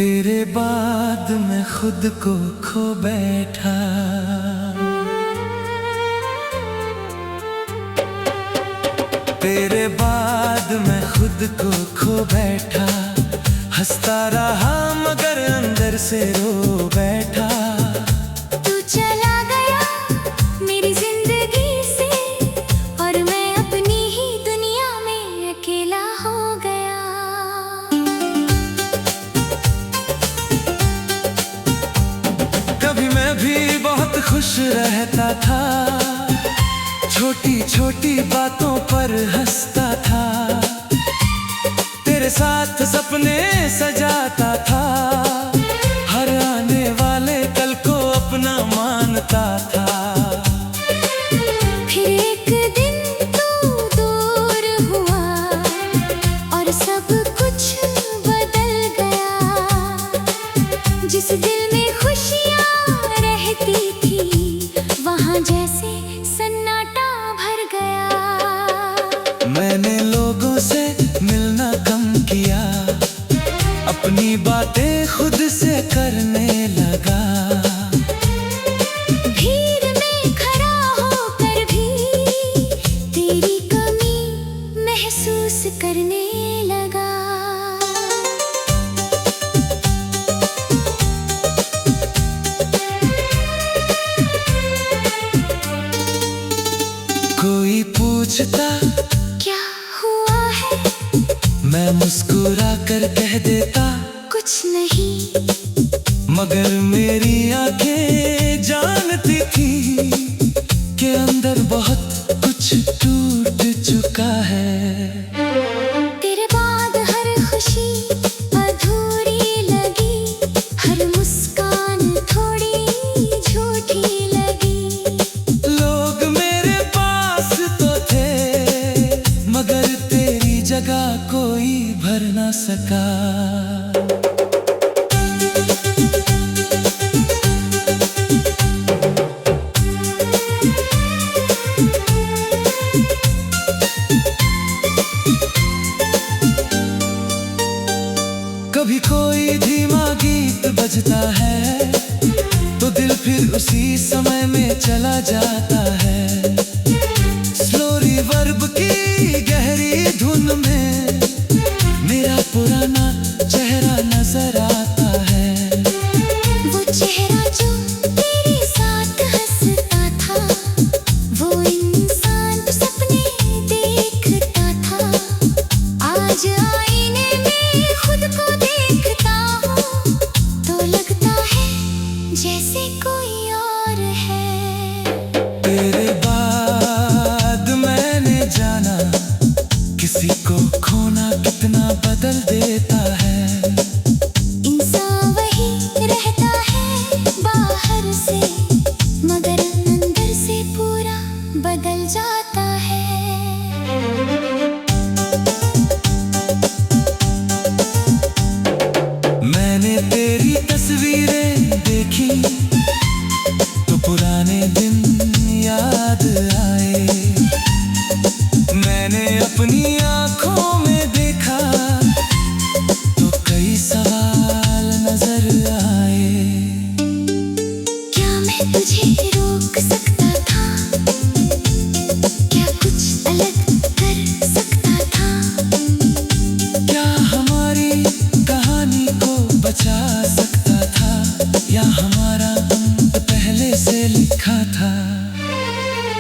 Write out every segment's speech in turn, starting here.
तेरे बाद मैं खुद को खो बैठा। तेरे बाद मैं खुद को खो बैठा, हंसता रहा मगर अंदर से रो बैठा। तू चला गया मेरी जिंदगी से और मैं अपनी ही दुनिया में अकेला हो गया। कभी मैं भी बहुत खुश रहता था, छोटी छोटी बातों पर हंसता था, तेरे साथ सपने सजाता था, हर आने वाले कल को अपना मानता था। फिर एक दिन तू दूर हुआ और सब कुछ बदल गया। जिस दिल में खुशियाँ रहती थी वहाँ जैसे सन्नाटा भर गया। मैंने लोगों से मिलना कम किया, अपनी बातें खुद से करने लगा। भीड़ में खड़ा होकर भी तेरी कमी महसूस करने लगा। कोई पूछता क्या हुआ है, मैं मुस्कुरा कर कह देता कुछ नहीं। मगर मेरी आंखें जानती थी कि अंदर बहुत कुछ टूट चुका है। तेरे बाद हर खुशी अधूरी लगी, हर मुस्कान थोड़ी झूठी लगी। लोग मेरे पास तो थे मगर तेरी जगह कोई भर ना सका। कभी कोई धीमा गीत बजता है तो दिल फिर उसी समय में चला जाता है। स्लो रिवर्ब की गहरी धुन में मेरा पुराना चेहरा नजर आता है। वो चेहरा जो तेरे साथ हंसता था, वो इंसान तो सपने देखता था। आज आईने में खुद को देखता हूँ तो लगता है जैसे कोई और है। तेरे बाद मैंने जाना किसी को खोना कितना बदल देता है। इंसान वही रहता है बाहर से मगर अंदर से पूरा बदल जाता है। मैंने तेरी तस्वीरें देखी तो पुराने दिन याद आए। मैंने अपनी आंखों में देखा तो कई सवाल नजर आए। क्या मैं तुझे रोक सकता था, क्या कुछ अलग कर सकता था। क्या हमारी कहानी को बचा सकता था या हमारा अंत पहले से लिखा था।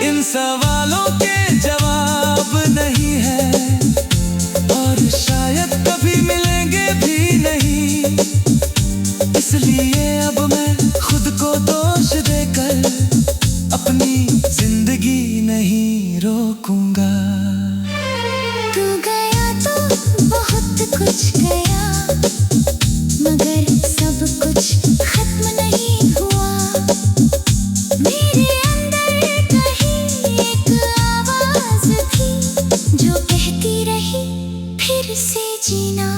इन सवालों के जवाब नहीं है और शायद कभी मिलेंगे भी नहीं। इसलिए अब मैं खुद को दोष देकर अपनी जिंदगी नहीं रोकूंगा। तू गया तो बहुत कुछ गया मगर सब कुछ खत्म नहीं हुआ। मेरे अंदर कहीं एक आवाज थी जो कहती रही फिर से जीना।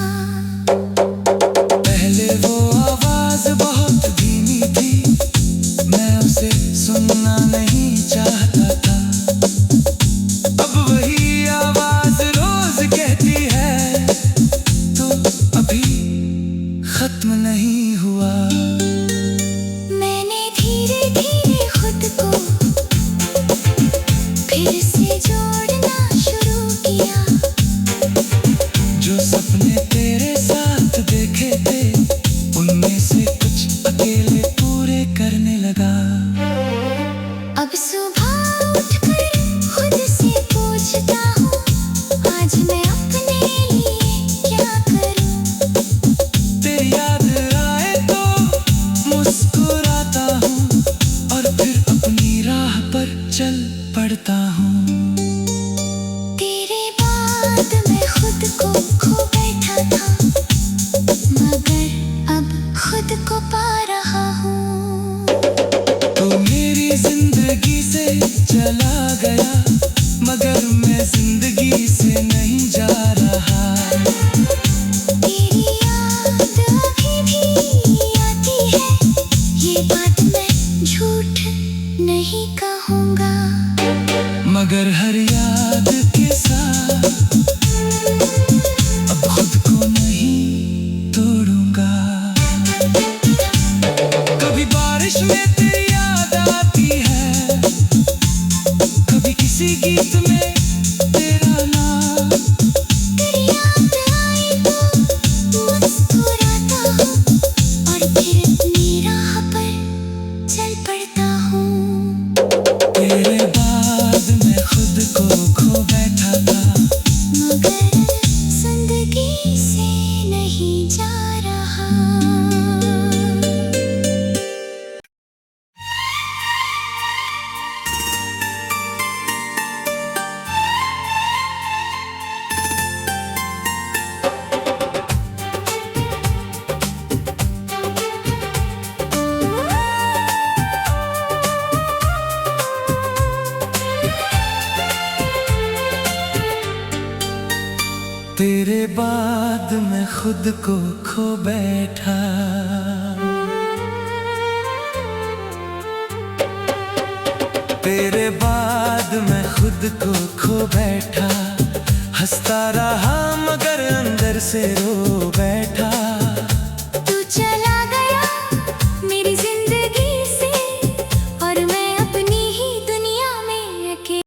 पहले वो आवाज बहुत धीमी थी, मैं उसे सुनना नहीं चाहता था। अब वही आवाज रोज कहती है तो अभी खत्म नहीं फिर से जोड़ना शुरू किया। जो सपने तेरे साथ देखे थे उनमें से कुछ अकेले पूरे करने लगा। अब सुबह उठकर खुद से पूछता हूँ, आज मैं अपने लिए क्या करूँ। तेरी याद आए तो मुस्कुराता हूँ और फिर अपनी राह पर चल पड़ता हूँ। तेरे बाद मैं खुद को खो बैठा था, मगर अब खुद को पा रहा हूँ। तो मेरी जिंदगी से चला गया मगर मैं जिंदगी से नहीं जा रहा। तेरी याद अभी भी आती है, ये बात मैं झूठ नहीं कहूँगा। मगर हर याद के साथ अब खुद को नहीं तोड़ूंगा। कभी बारिश में तेरी याद आती है, कभी किसी गीत में तेरा नाम। तेरी याद आई तो मुस्कुराता हूँ और फिर अपनी राह पर चल पड़ता हूँ। तेरे बाद मैं खुद को खो बैठा था, मगर जिंदगी से नहीं जा रहा। तेरे बाद मैं खुद को खो बैठा। तेरे बाद मैं खुद को खो बैठा, हंसता रहा मगर अंदर से रो बैठा।